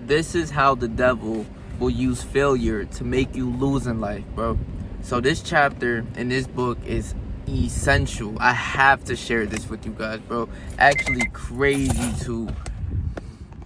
This is how the devil will use failure to make you lose in life, bro. So this chapter in this book is essential. I have to share this with you guys, bro. Actually crazy to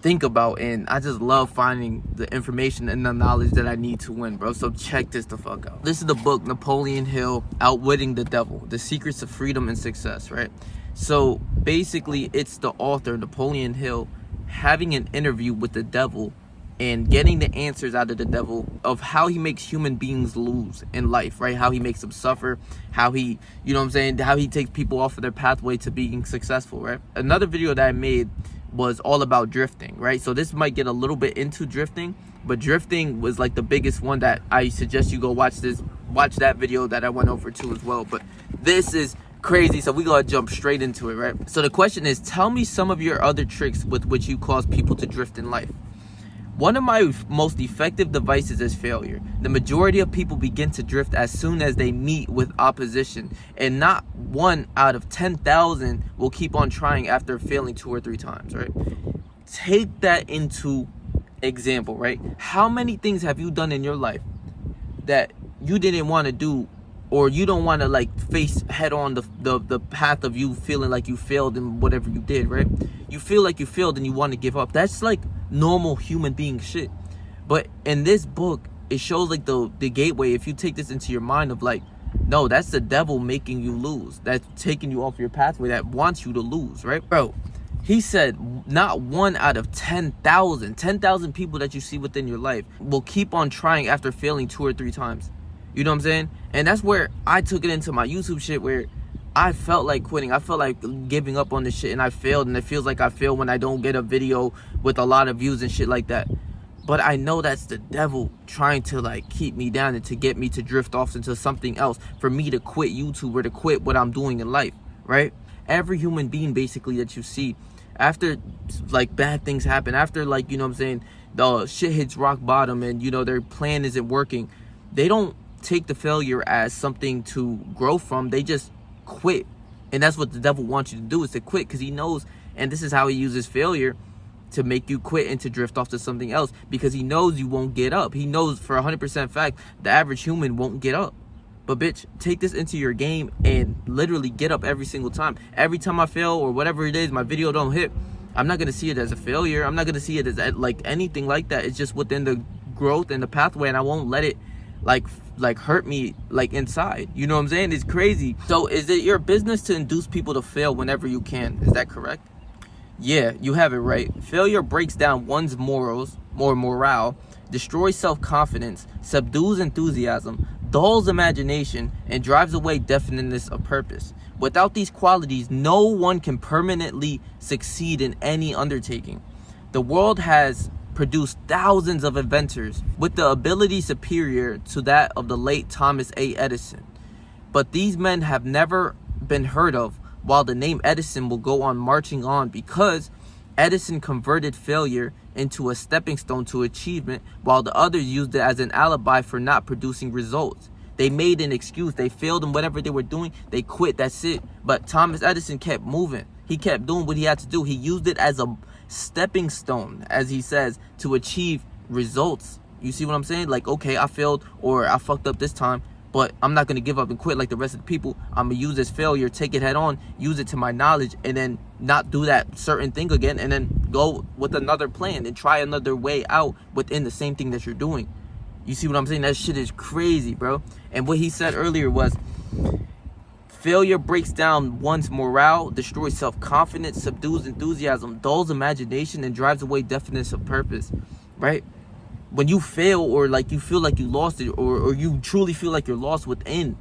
think about, and I just love finding the information and the knowledge that I need to win, bro. So check this the fuck out. This is the book Napoleon Hill, Outwitting the Devil: The Secrets of Freedom and Success, right? So basically it's the author, Napoleon Hill, having an interview with the devil and getting the answers out of the devil of how he makes human beings lose in life, right? How he makes them suffer, how he, you know what I'm saying, how he takes people off of their pathway to being successful, right? Another video that I made was all about drifting, right? So this might get a little bit into drifting, but drifting was like the biggest one that I suggest you go watch that video that I went over to as well. But this is crazy, so we gotta jump straight into it, right? So the question is, tell me some of your other tricks with which you cause people to drift in life. One of my most effective devices is failure. The majority of people begin to drift as soon as they meet with opposition, and not 1 out of 10,000 will keep on trying after failing 2 or 3 times, right? Take that into example, right? How many things have you done in your life that you didn't want to do, or you don't want to like face head on the path of you feeling like you failed in whatever you did, right? You feel like you failed and you want to give up. That's like normal human being shit. But in this book, it shows like the gateway. If you take this into your mind of like, no, that's the devil making you lose, that's taking you off your pathway, that wants you to lose, right? Bro, he said not 1 out of 10,000 people that you see within your life will keep on trying after failing 2 or 3 times. You know what I'm saying? And that's where I took it into my YouTube shit, where I felt like quitting. I felt like giving up on this shit, and I failed. And it feels like I fail when I don't get a video with a lot of views and shit like that. But I know that's the devil trying to like keep me down and to get me to drift off into something else, for me to quit YouTube or to quit what I'm doing in life, right? Every human being basically that you see, after like bad things happen, after like, you know what I'm saying, the shit hits rock bottom and, you know, their plan isn't working, they don't take the failure as something to grow from. They just quit. And that's what the devil wants you to do, is to quit, because he knows, and this is how he uses failure to make you quit and to drift off to something else, because he knows you won't get up. He knows for 100% fact the average human won't get up. But bitch, take this into your game and literally get up every single time. Every time I fail or whatever it is, my video don't hit, I'm not gonna see it as a failure. I'm not gonna see it as like anything like that. It's just within the growth and the pathway, and I won't let it like hurt me like inside. You know what I'm saying? It's crazy. So is it your business to induce people to fail whenever you can? Is that correct? Yeah, you have it right. Failure breaks down one's morals or morale, destroys self-confidence, subdues enthusiasm, dulls imagination, and drives away definiteness of purpose. Without these qualities, no one can permanently succeed in any undertaking. The world has produced thousands of inventors with the ability superior to that of the late Thomas A. Edison. But these men have never been heard of, while the name Edison will go on marching on, because Edison converted failure into a stepping stone to achievement, while the others used it as an alibi for not producing results. They made an excuse. They failed in whatever they were doing. They quit. That's it. But Thomas Edison kept moving. He kept doing what he had to do. He used it as a stepping stone, as he says, to achieve results. You see what I'm saying? Like, okay, I failed or I fucked up this time, but I'm not going to give up and quit like the rest of the people. I'm going to use this failure, take it head on, use it to my knowledge, and then not do that certain thing again, and then go with another plan and try another way out within the same thing that you're doing. You see what I'm saying? That shit is crazy, bro. And what he said earlier was, failure breaks down one's morale, destroys self-confidence, subdues enthusiasm, dulls imagination, and drives away definiteness of purpose, right? When you fail, or like you feel like you lost it, or you truly feel like you're lost within,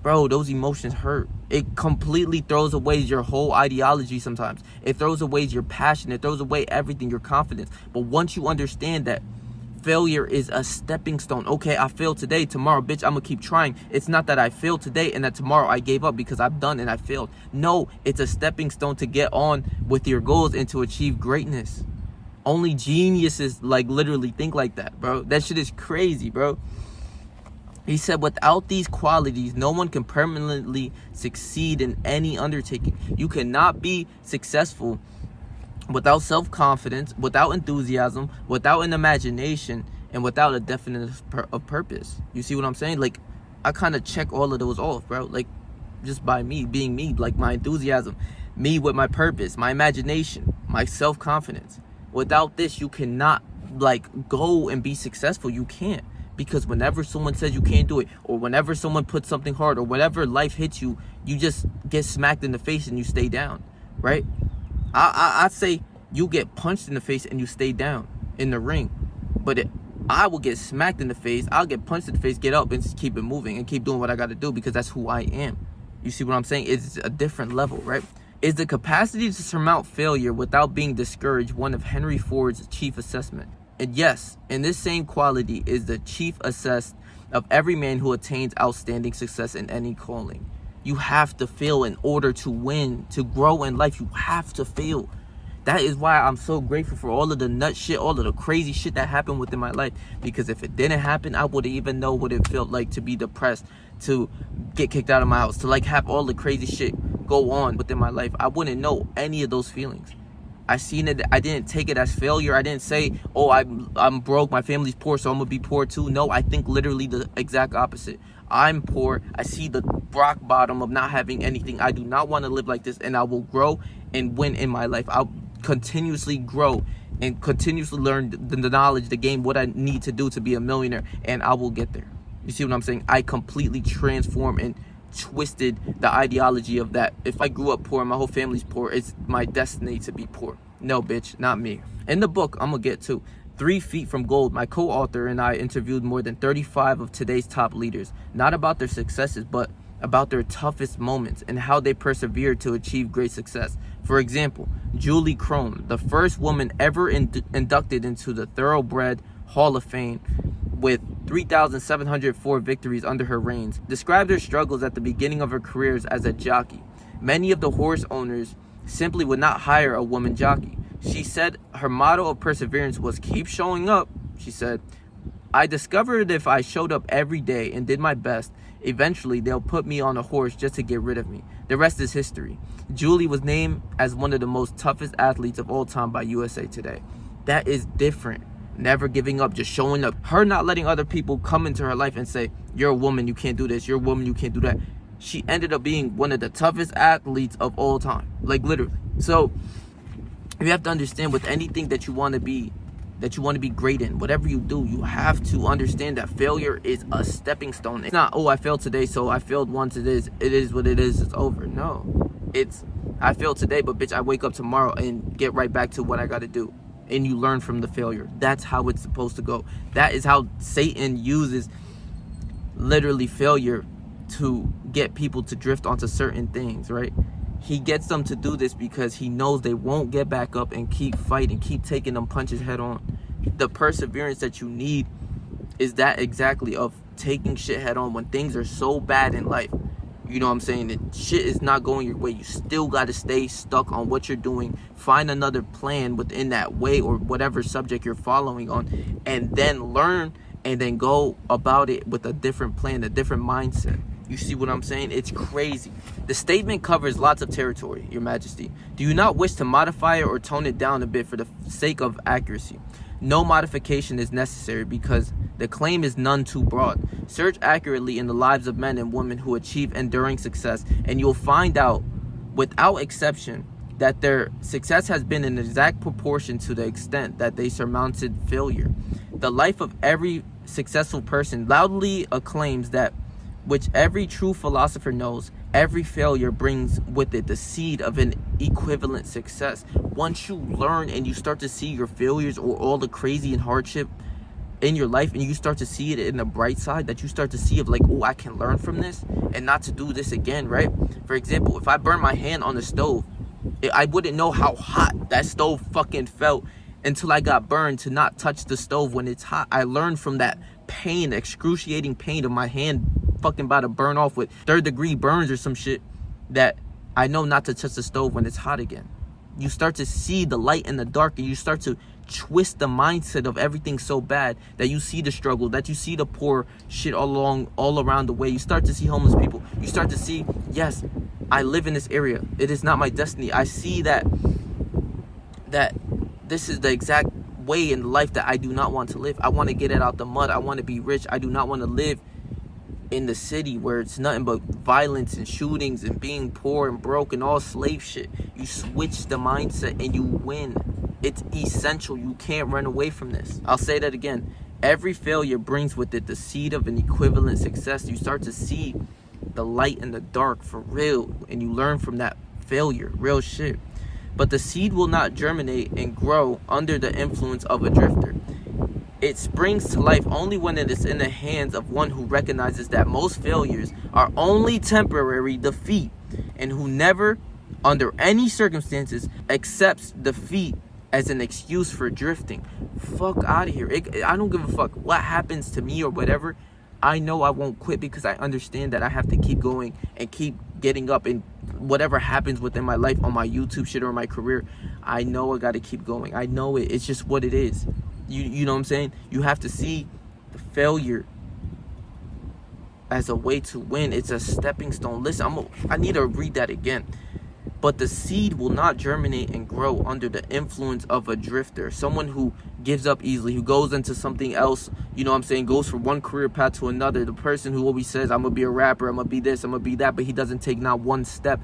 bro, those emotions hurt. It completely throws away your whole ideology sometimes. It throws away your passion. It throws away everything, your confidence. But once you understand that failure is a stepping stone. Okay, I failed today. Tomorrow, bitch, I'm gonna keep trying. It's not that I failed today and that tomorrow I gave up because I've done and I failed. No, it's a stepping stone to get on with your goals and to achieve greatness. Only geniuses like literally think like that, bro. That shit is crazy, bro. He said, without these qualities, no one can permanently succeed in any undertaking. You cannot be successful without self-confidence, without enthusiasm, without an imagination, and without a definite of purpose. You see what I'm saying? Like, I kind of check all of those off, bro. Like, just by me being me, like my enthusiasm, me with my purpose, my imagination, my self-confidence. Without this, you cannot like go and be successful. You can't, because whenever someone says you can't do it, or whenever someone puts something hard, or whenever life hits you, you just get smacked in the face and you stay down, right? I say you get punched in the face and you stay down in the ring, but I will get smacked in the face, I'll get punched in the face, get up and just keep it moving and keep doing what I got to do, because that's who I am. You see what I'm saying? It's a different level, right? Is the capacity to surmount failure without being discouraged one of Henry Ford's chief assessment? And yes, in this same quality is the chief assess of every man who attains outstanding success in any calling. You have to fail in order to win, to grow in life. You have to fail. That is why I'm so grateful for all of the nut shit, all of the crazy shit that happened within my life. Because if it didn't happen, I wouldn't even know what it felt like to be depressed, to get kicked out of my house, to like have all the crazy shit go on within my life. I wouldn't know any of those feelings. I seen it. I didn't take it as failure. I didn't say, oh, I'm broke, my family's poor, so I'm gonna be poor too. No, I think literally the exact opposite. I'm poor. I see the rock bottom of not having anything. I do not want to live like this, and I will grow and win in my life. I'll continuously grow and continuously learn the knowledge, the game, what I need to do to be a millionaire, and I will get there. You see what I'm saying? I completely transformed and twisted the ideology of that. If I grew up poor and my whole family's poor, it's my destiny to be poor. No, bitch, not me. In the book, I'm gonna get to 3 Feet from Gold, my co-author and I interviewed more than 35 of today's top leaders, not about their successes, but about their toughest moments and how they persevered to achieve great success. For example, Julie Crone, the first woman ever inducted into the Thoroughbred Hall of Fame with 3,704 victories under her reigns, described her struggles at the beginning of her careers as a jockey. Many of the horse owners simply would not hire a woman jockey. She said her motto of perseverance was keep showing up. She said, I discovered if I showed up every day and did my best, eventually they'll put me on a horse just to get rid of me. The rest is history. Julie was named as one of the most toughest athletes of all time by USA Today. That is different. Never giving up, just showing up. Her not letting other people come into her life and say, you're a woman, you can't do this. You're a woman, you can't do that. She ended up being one of the toughest athletes of all time. Like literally. So you have to understand, with anything that you want to be great in, whatever you do, you have to understand that failure is a stepping stone. It's not, oh, I failed today, so I failed once, it is what it is, it's over. No, it's, I failed today, but bitch, I wake up tomorrow and get right back to what I got to do. And you learn from the failure. That's how it's supposed to go. That is how Satan uses literally failure to get people to drift onto certain things, right? He gets them to do this because he knows they won't get back up and keep fighting, keep taking them punches head on. The perseverance that you need is that exactly, of taking shit head on when things are so bad in life. You know what I'm saying? That shit is not going your way. You still got to stay stuck on what you're doing. Find another plan within that way or whatever subject you're following on, and then learn and then go about it with a different plan, a different mindset. You see what I'm saying? It's crazy. The statement covers lots of territory, Your Majesty. Do you not wish to modify it or tone it down a bit for the sake of accuracy? No modification is necessary because the claim is none too broad. Search accurately in the lives of men and women who achieve enduring success, and you'll find out, without exception, that their success has been in exact proportion to the extent that they surmounted failure. The life of every successful person loudly acclaims that, which every true philosopher knows, every failure brings with it the seed of an equivalent success. Once you learn and you start to see your failures or all the crazy and hardship in your life, and you start to see it in the bright side, that you start to see of like, oh, I can learn from this and not to do this again, right? For example, if I burn my hand on the stove, I wouldn't know how hot that stove fucking felt until I got burned to not touch the stove when it's hot. I learned from that pain, excruciating pain of my hand fucking about to burn off with 3rd-degree burns or some shit, that I know not to touch the stove when it's hot again. You start to see the light in the dark, and you start to twist the mindset of everything so bad that you see the struggle, that you see the poor shit all around the way. You start to see homeless people. You start to see, yes, I live in this area. It is not my destiny. I see that that this is the exact way in life that I do not want to live. I want to get it out the mud. I want to be rich. I do not want to live in the city where it's nothing but violence and shootings and being poor and broke and all slave shit. You switch the mindset and you win. It's essential. You can't run away from this. I'll say that again. Every failure brings with it the seed of an equivalent success. You start to see the light in the dark for real, and you learn from that failure, real shit. But the seed will not germinate and grow under the influence of a drifter. It springs to life only when it is in the hands of one who recognizes that most failures are only temporary defeat, and who never, under any circumstances, accepts defeat as an excuse for drifting. Fuck out of here. I don't give a fuck what happens to me or whatever. I know I won't quit because I understand that I have to keep going and keep getting up, and whatever happens within my life on my YouTube shit or my career, I know I got to keep going. I know it. It's just what it is. You know what I'm saying? You have to see the failure as a way to win. It's a stepping stone. Listen, I need to read that again. But the seed will not germinate and grow under the influence of a drifter, someone who gives up easily, who goes into something else, you know what I'm saying, goes from one career path to another. The person who always says, I'm going to be a rapper, I'm going to be this, I'm going to be that, but he doesn't take not one step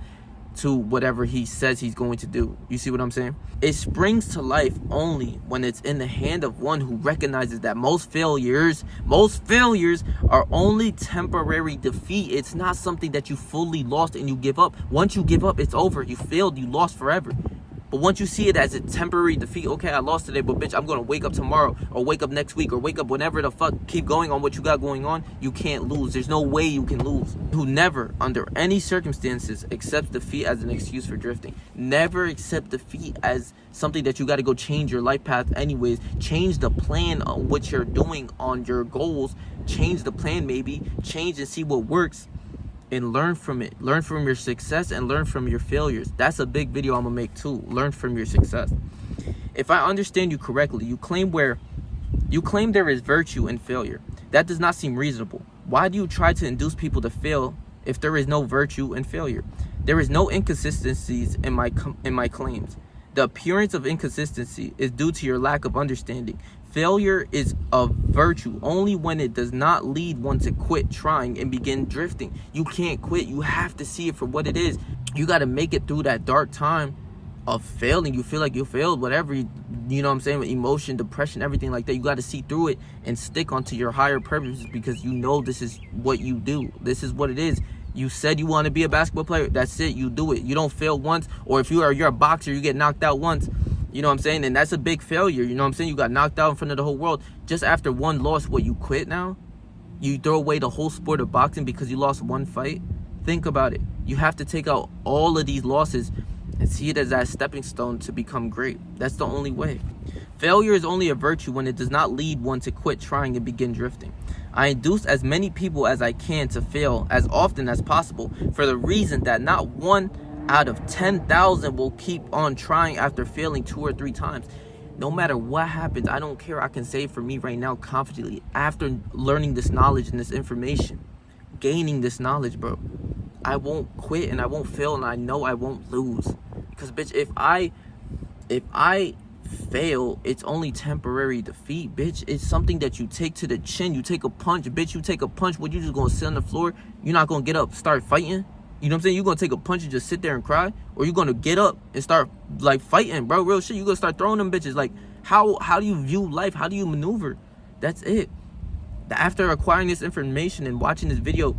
to whatever he says he's going to do. You see what I'm saying? It springs to life only when it's in the hand of one who recognizes that most failures are only temporary defeat. It's not something that you fully lost and you give up. Once you give up, it's over. You failed, you lost forever. But once you see it as a temporary defeat, okay, I lost today, but bitch, I'm going to wake up tomorrow or wake up next week or wake up whenever the fuck, keep going on what you got going on, you can't lose. There's no way you can lose. Who never, under any circumstances, accepts defeat as an excuse for drifting. Never accept defeat as something that you got to go change your life path anyways. Change the plan on what you're doing on your goals. Change the plan maybe. Change and see what works. And learn from it. Learn from your success and learn from your failures. That's a big video I'm gonna make too. Learn from your success. If I understand you correctly, you claim there is virtue in failure. That does not seem reasonable. Why do you try to induce people to fail if there is no virtue in failure? There is no inconsistencies in my claims. The appearance of inconsistency is due to your lack of understanding. Failure is a virtue only when it does not lead one to quit trying and begin drifting. You can't quit. You have to see it for what it is. You got to make it through that dark time of failing. You feel like you failed, whatever, you know what I'm saying, with emotion, depression, everything like that. You got to see through it and stick onto your higher purposes because you know this is what you do. This is what it is. You said you want to be a basketball player. That's it. You do it. You don't fail once. Or if you're a boxer, you get knocked out once. You know what I'm saying? And that's a big failure. You know what I'm saying? You got knocked out in front of the whole world. Just after one loss, what, you quit now? You throw away the whole sport of boxing because you lost one fight? Think about it. You have to take out all of these losses and see it as that stepping stone to become great. That's the only way. Failure is only a virtue when it does not lead one to quit trying and begin drifting. I induce as many people as I can to fail as often as possible for the reason that not one out of 10,000 will keep on trying after failing 2 or 3 times. No matter what happens, I don't care. I can say for me right now confidently, after learning this knowledge and this information, gaining this knowledge, bro, I won't quit and I won't fail, and I know I won't lose. Because bitch, if I fail, it's only temporary defeat, bitch. It's something that you take to the chin. You take a punch, bitch. You take a punch, what, you just gonna sit on the floor? You're not gonna get up, start fighting? You know what I'm saying? You're going to take a punch and just sit there and cry? Or you're going to get up and start, like, fighting, bro. Real shit. You're going to start throwing them bitches. Like, how do you view life? How do you maneuver? That's it. After acquiring this information and watching this video,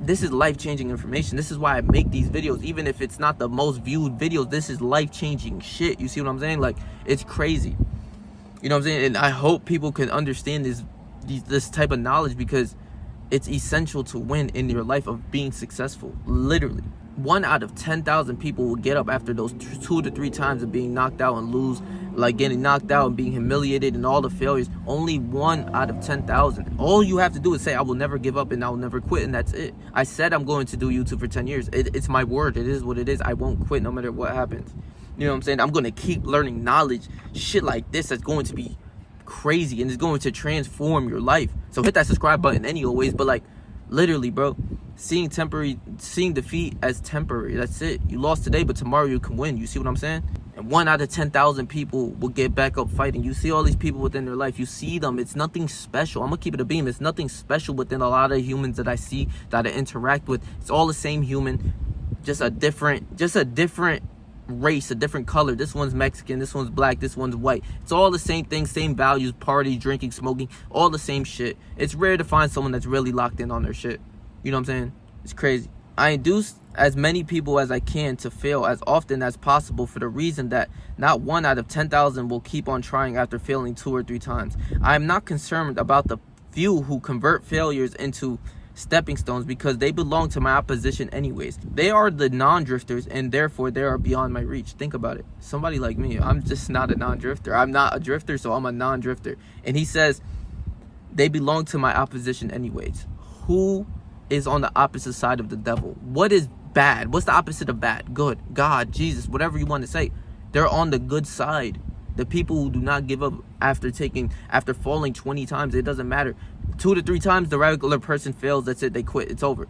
this is life-changing information. This is why I make these videos. Even if it's not the most viewed videos, this is life-changing shit. You see what I'm saying? Like, it's crazy. You know what I'm saying? And I hope people can understand this type of knowledge, because it's essential to win in your life of being successful. Literally. 1 out of 10,000 people will get up after those 2 to 3 times of being knocked out and lose, like getting knocked out and being humiliated and all the failures. Only 1 out of 10,000. All you have to do is say, I will never give up and I will never quit, and that's it. I said I'm going to do YouTube for 10 years. It's my word. It is what it is. I won't quit no matter what happens. You know what I'm saying? I'm going to keep learning knowledge. Shit like this that's going to be crazy and it's going to transform your life. So hit that subscribe button anyways. But like, literally, bro, seeing defeat as temporary. That's it. You lost today, but tomorrow you can win. You see what I'm saying? And 1 out of 10,000 people will get back up fighting. You see all these people within their life. You see them. It's nothing special. I'm gonna keep it a beam. It's nothing special within a lot of humans that I see, that I interact with. It's all the same human, just a different race, a different color. This one's Mexican, this one's black, this one's white. It's all the same thing, same values, party, drinking, smoking, all the same shit. It's rare to find someone that's really locked in on their shit. You know what I'm saying? It's crazy. I induce as many people as I can to fail as often as possible for the reason that not 1 out of 10,000 will keep on trying after failing 2 or 3 times. I am not concerned about the few who convert failures into stepping stones because they belong to my opposition anyways. They are the non-drifters and therefore they are beyond my reach. Think about it. Somebody like me, I'm just not a non-drifter. I'm not a drifter, so I'm a non-drifter. And he says they belong to my opposition anyways. Who is on the opposite side of the devil? What is bad? What's the opposite of bad? Good. God, Jesus, whatever you want to say. They're on the good side. The people who do not give up after falling 20 times, it doesn't matter. 2 to 3 times the regular person fails, that's it, they quit, it's over.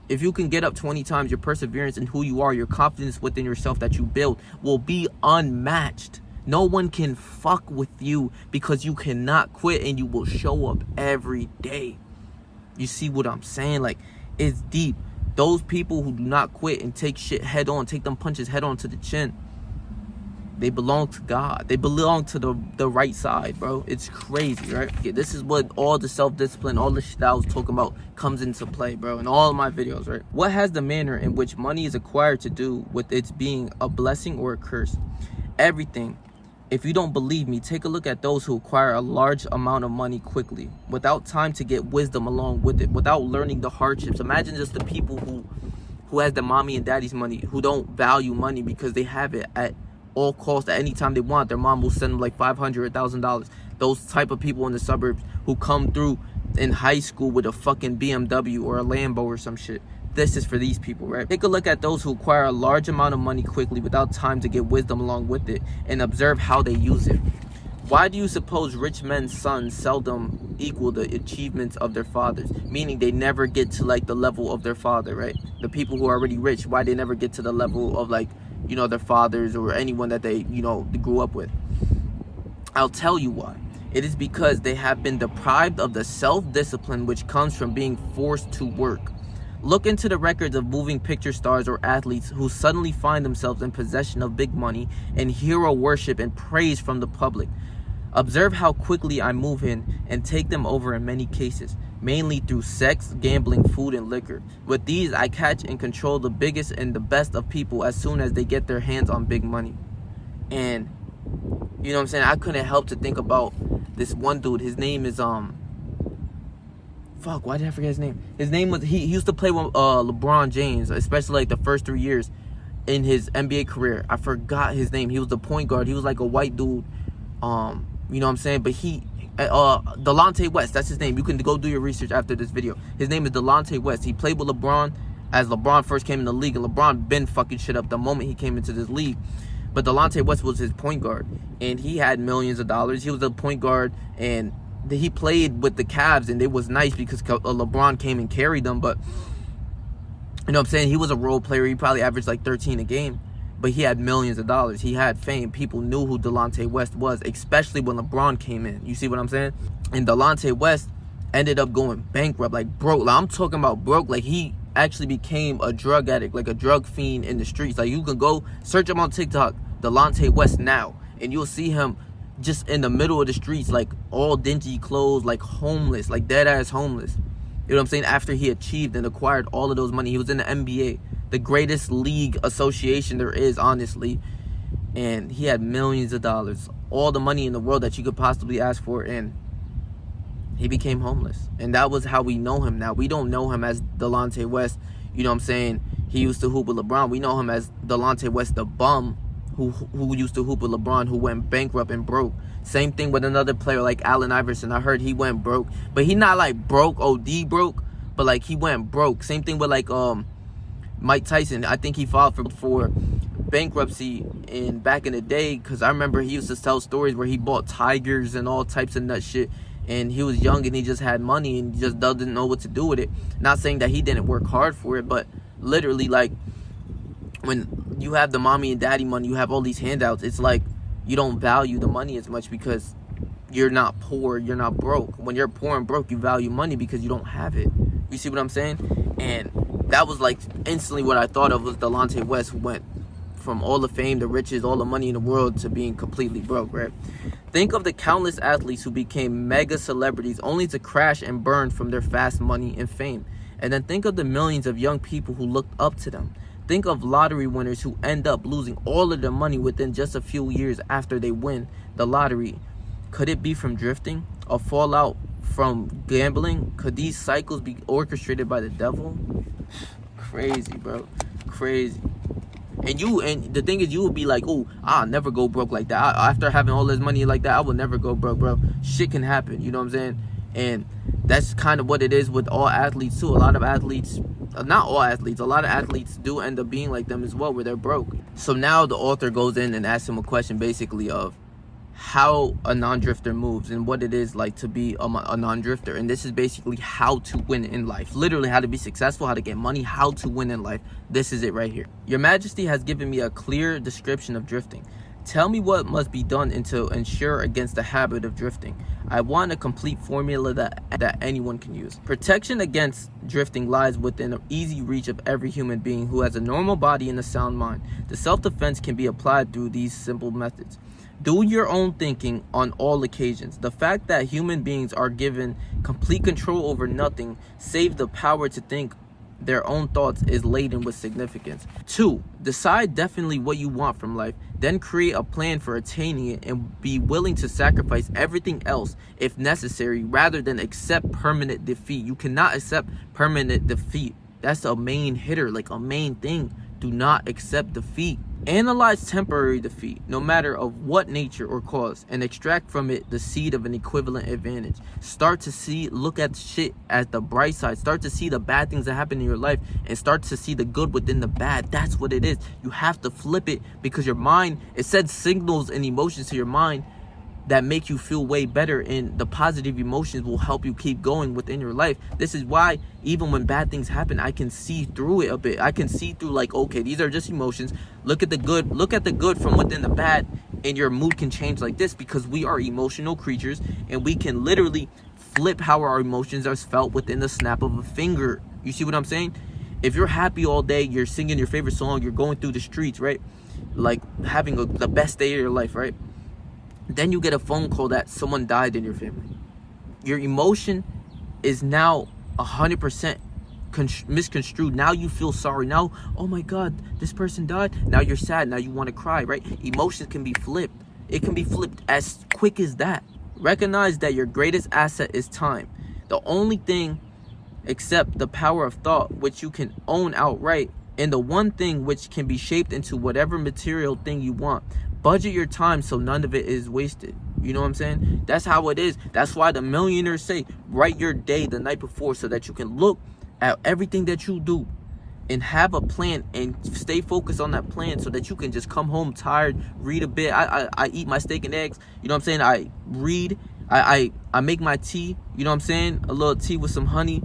If you can get up 20 times, your perseverance and who you are, your confidence within yourself that you build will be unmatched. No one can fuck with you because you cannot quit and you will show up every day. You see what I'm saying? Like, it's deep. Those people who do not quit and take shit head on, take them punches head on to the chin, they belong to God. They belong to the right side, bro. It's crazy, right? Yeah, this is what all the self-discipline, all the shit that I was talking about comes into play, bro, in all of my videos, right? What has the manner in which money is acquired to do with its being a blessing or a curse? Everything. If you don't believe me, take a look at those who acquire a large amount of money quickly, without time to get wisdom along with it, without learning the hardships. Imagine just the people who has the mommy and daddy's money, who don't value money because they have it at all costs. At any time they want, their mom will send them like $500, $1,000. Those type of people in the suburbs who come through in high school with a fucking BMW or a Lambo or some shit. This is for these people, right? Take a look at those who acquire a large amount of money quickly without time to get wisdom along with it, and observe how they use it. Why do you suppose rich men's sons seldom equal the achievements of their fathers? Meaning they never get to like the level of their father, right? The people who are already rich, why they never get to the level of like, you know, their fathers or anyone that they, you know, they grew up with. I'll tell you why. It is because they have been deprived of the self-discipline which comes from being forced to work. Look into the records of moving picture stars or athletes who suddenly find themselves in possession of big money and hero worship and praise from the public. Observe how quickly I move in and take them over in many cases, mainly through sex, gambling, food, and liquor. With these, I catch and control the biggest and the best of people as soon as they get their hands on big money. And, you know what I'm saying? I couldn't help to think about this one dude. His name is, fuck, why did I forget his name? His name was, he used to play with LeBron James, especially like the first 3 years in his NBA career. I forgot his name. He was the point guard. He was like a white dude. You know what I'm saying? But he, Delonte West, that's his name. You can go do your research after this video. His name is Delonte West. He played with LeBron as LeBron first came in the league. And LeBron been fucking shit up the moment he came into this league. But Delonte West was his point guard. And he had millions of dollars. He was a point guard. And he played with the Cavs. And it was nice because LeBron came and carried them. But, you know what I'm saying? He was a role player. He probably averaged like 13 a game. But he had millions of dollars. He had fame. People knew who Delonte West was, especially when LeBron came in. You see what I'm saying? And Delonte West ended up going bankrupt, like broke. Like, I'm talking about broke. Like, he actually became a drug addict, like a drug fiend in the streets. Like, you can go search him on TikTok, Delonte West now, and you'll see him just in the middle of the streets, like all dingy clothes, like homeless, like dead ass homeless. You know what I'm saying? After he achieved and acquired all of those money, he was in the NBA. The greatest league association there is, honestly. And he had millions of dollars. All the money in the world that you could possibly ask for. And he became homeless. And that was how we know him now. We don't know him as Delonte West. You know what I'm saying? He used to hoop with LeBron. We know him as Delonte West, the bum who used to hoop with LeBron, who went bankrupt and broke. Same thing with another player like Allen Iverson. I heard he went broke. But he not like broke, OD broke. But like he went broke. Same thing with like Mike Tyson. I think he filed for bankruptcy back in the day, because I remember he used to tell stories where he bought tigers and all types of nut shit, and he was young and he just had money and just doesn't know what to do with it. Not saying that he didn't work hard for it, but literally, like, when you have the mommy and daddy money, you have all these handouts, it's like you don't value the money as much because you're not poor, you're not broke. When you're poor and broke, you value money because you don't have it. You see what I'm saying? And that was like instantly what I thought of was Delonte West, who went from all the fame, the riches, all the money in the world to being completely broke, right? Think of the countless athletes who became mega celebrities only to crash and burn from their fast money and fame. And then think of the millions of young people who looked up to them. Think of lottery winners who end up losing all of their money within just a few years after they win the lottery. Could it be from drifting? A fallout from gambling? Could these cycles be orchestrated by the devil? Crazy, bro. Crazy. And the thing is, you will be like, oh, I'll never go broke like that. After having all this money like that, I will never go broke, bro. Shit can happen, you know what I'm saying? And that's kind of what it is with all athletes too. A lot of athletes, not all athletes, a lot of athletes do end up being like them as well, where they're broke. So now the author goes in and asks him a question basically of how a non-drifter moves and what it is like to be a non-drifter. And this is basically how to win in life. Literally how to be successful, how to get money, how to win in life. This is it right here. Your Majesty has given me a clear description of drifting. Tell me what must be done to ensure against the habit of drifting. I want a complete formula that anyone can use. Protection against drifting lies within easy reach of every human being who has a normal body and a sound mind. The self-defense can be applied through these simple methods. Do your own thinking on all occasions. The fact that human beings are given complete control over nothing, save the power to think their own thoughts, is laden with significance. 2. Decide definitely what you want from life. Then create a plan for attaining it and be willing to sacrifice everything else if necessary rather than accept permanent defeat. You cannot accept permanent defeat. That's a main hitter, like a main thing. Do not accept defeat. Analyze temporary defeat, no matter of what nature or cause, and extract from it the seed of an equivalent advantage. Start to look at shit at the bright side. Start to see the bad things that happen in your life and start to see the good within the bad. That's what it is. You have to flip it because your mind, it sends signals and emotions to your mind that make you feel way better, and the positive emotions will help you keep going within your life. This is why even when bad things happen, I can see through it a bit. I can see through, like, okay, these are just emotions. Look at the good from within the bad, and your mood can change like this because we are emotional creatures and we can literally flip how our emotions are felt within the snap of a finger. You see what I'm saying? If you're happy all day, you're singing your favorite song, you're going through the streets, right? Like having the best day of your life, right? Then you get a phone call that someone died in your family. Your emotion is now 100% misconstrued. Now you feel sorry. Now, oh my God, this person died. Now you're sad. Now you want to cry, right? Emotions can be flipped. It can be flipped as quick as that. Recognize that your greatest asset is time. The only thing except the power of thought which you can own outright, and the one thing which can be shaped into whatever material thing you want. Budget your time so none of it is wasted. You know what I'm saying? That's how it is. That's why the millionaires say write your day the night before so that you can look at everything that you do and have a plan and stay focused on that plan so that you can just come home tired, read a bit. I eat my steak and eggs. You know what I'm saying? I read. I make my tea. You know what I'm saying? A little tea with some honey.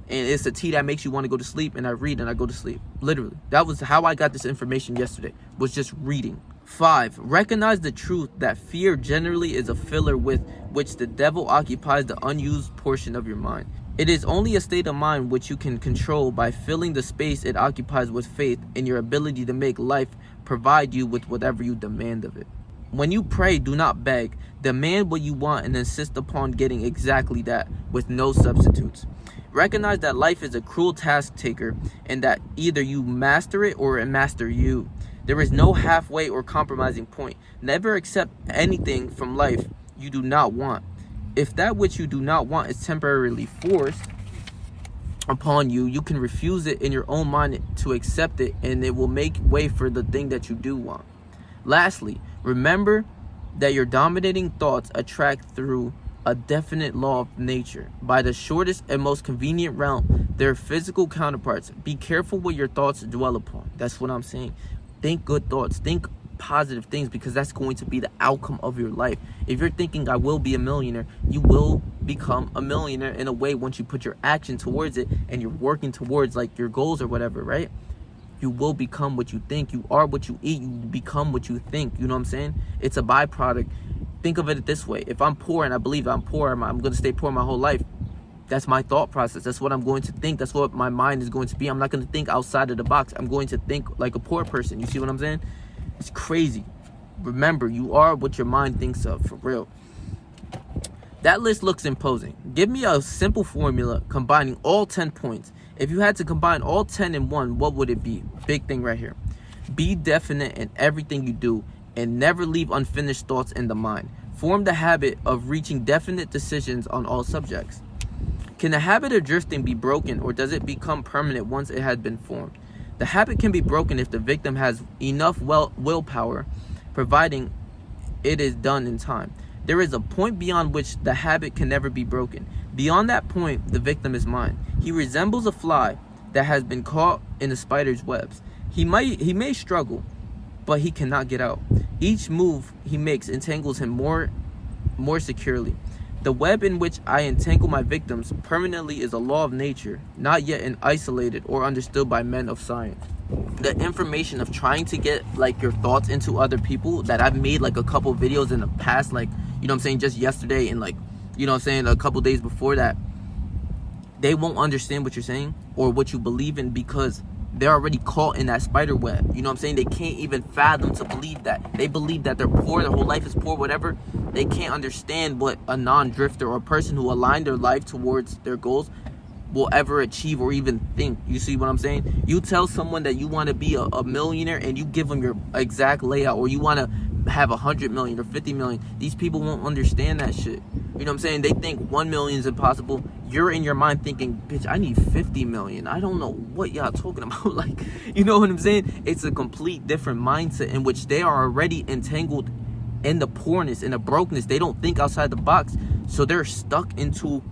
And it's a tea that makes you want to go to sleep. And I read and I go to sleep. Literally. That was how I got this information yesterday. Was just reading. 5. Recognize the truth that fear generally is a filler with which the devil occupies the unused portion of your mind. It is only a state of mind which you can control by filling the space it occupies with faith in your ability to make life provide you with whatever you demand of it. When you pray, do not beg. Demand what you want and insist upon getting exactly that with no substitutes. Recognize that life is a cruel task taker and that either you master it or it master you. There is no halfway or compromising point. Never accept anything from life you do not want. If that which you do not want is temporarily forced upon you, you can refuse it in your own mind to accept it, and it will make way for the thing that you do want. Lastly, remember that your dominating thoughts attract through a definite law of nature. By the shortest and most convenient route, their physical counterparts. Be careful what your thoughts dwell upon. That's what I'm saying. Think good thoughts. Think positive things, because that's going to be the outcome of your life. If you're thinking I will be a millionaire, you will become a millionaire in a way once you put your action towards it and you're working towards like your goals or whatever, right? You will become what you think. You are what you eat. You become what you think. You know what I'm saying? It's a byproduct. Think of it this way. If I'm poor and I believe I'm poor, I'm going to stay poor my whole life. That's my thought process. That's what I'm going to think. That's what my mind is going to be. I'm not going to think outside of the box. I'm going to think like a poor person. You see what I'm saying? It's crazy. Remember, you are what your mind thinks of, for real. That list looks imposing. Give me a simple formula combining all 10 points. If you had to combine all 10 in one, what would it be? Big thing right here. Be definite in everything you do and never leave unfinished thoughts in the mind. Form the habit of reaching definite decisions on all subjects. Can the habit of drifting be broken, or does it become permanent once it has been formed? The habit can be broken if the victim has enough willpower, providing it is done in time. There is a point beyond which the habit can never be broken. Beyond that point, the victim is mine. He resembles a fly that has been caught in a spider's webs. He may struggle, but he cannot get out. Each move he makes entangles him more securely. The web in which I entangle my victims permanently is a law of nature, not yet isolated or understood by men of science. The information of trying to get like your thoughts into other people, that I've made like a couple videos in the past, like, you know what I'm saying, just yesterday and like, you know what I'm saying, a couple days before that, they won't understand what you're saying or what you believe in, because they're already caught in that spider web. You know what I'm saying? They can't even fathom to believe that. They believe that they're poor, their whole life is poor, whatever. They can't understand what a non-drifter or a person who aligned their life towards their goals will ever achieve or even think. You see what I'm saying? You tell someone that you want to be a millionaire and you give them your exact layout, or you want to have 100 million or 50 million. These people won't understand that shit. You know what I'm saying? They think 1 million is impossible. You're in your mind thinking, bitch, I need 50 million. I don't know what y'all talking about. Like, you know what I'm saying? It's a complete different mindset in which they are already entangled in the poorness, in the brokenness. They don't think outside the box. So they're stuck into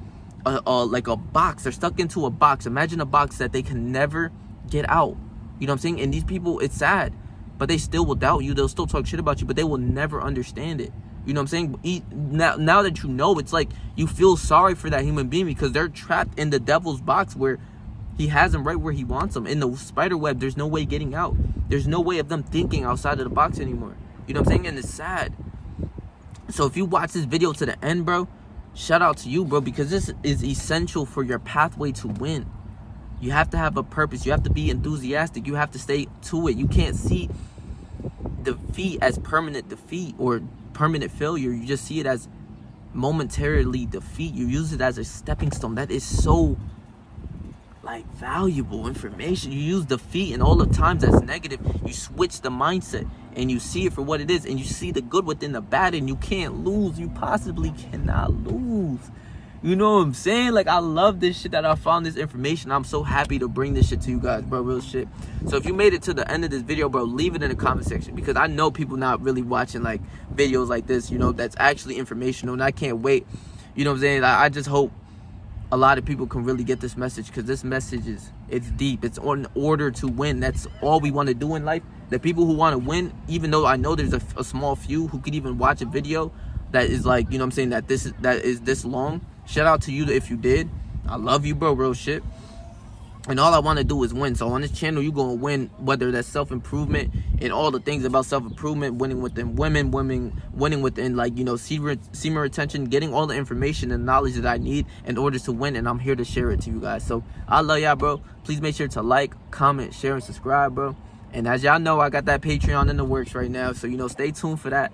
like a box. They're stuck into a box. Imagine a box that they can never get out. You know what I'm saying? And these people, it's sad, but they still will doubt you. They'll still talk shit about you, but they will never understand it. You know what I'm saying? Now that you know, it's like you feel sorry for that human being, because they're trapped in the devil's box where he has them right where he wants them. In the spider web, there's no way getting out. There's no way of them thinking outside of the box anymore. You know what I'm saying? And it's sad. So if you watch this video to the end, bro, shout out to you, bro, because this is essential for your pathway to win. You have to have a purpose. You have to be enthusiastic. You have to stay to it. You can't see defeat as permanent defeat or permanent failure. You just see it as momentarily defeat. You use it as a stepping stone. That is so like valuable information. You use defeat, and all the times that's negative, you switch the mindset and you see it for what it is, and you see the good within the bad, and you can't lose. You possibly cannot lose. You know what I'm saying? Like, I love this shit that I found this information. I'm so happy to bring this shit to you guys, bro. Real shit. So if you made it to the end of this video, bro, leave it in the comment section, because I know people not really watching like videos like this, you know, that's actually informational, and I can't wait. You know what I'm saying? I just hope a lot of people can really get this message, because this message it's deep. It's in order to win. That's all we want to do in life. The people who want to win, even though I know there's a small few who could even watch a video that is like, you know what I'm saying, that is this long. Shout out to you if you did. I love you, bro. Real shit. And all I want to do is win. So on this channel, you're going to win, whether that's self-improvement and all the things about self-improvement, winning within women, winning within, like, you know, semen retention, getting all the information and knowledge that I need in order to win. And I'm here to share it to you guys. So I love y'all, bro. Please make sure to like, comment, share, and subscribe, bro. And as y'all know, I got that Patreon in the works right now. So, you know, stay tuned for that.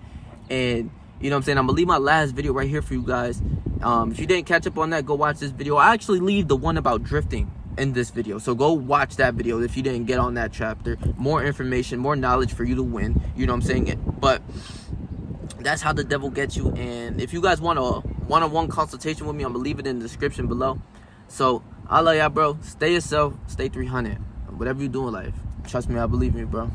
And, you know what I'm saying, I'm going to leave my last video right here for you guys. If you didn't catch up on that, go watch this video. I actually leave the one about drifting in this video, so go watch that video if you didn't get on that chapter. More information, more knowledge for you to win. You know what I'm saying? But that's how the devil gets you. And if you guys want a one-on-one consultation with me, I'm gonna leave it in the description below. So I love y'all, bro. Stay yourself, stay 300. Whatever you do in life, trust me, I believe in you, bro.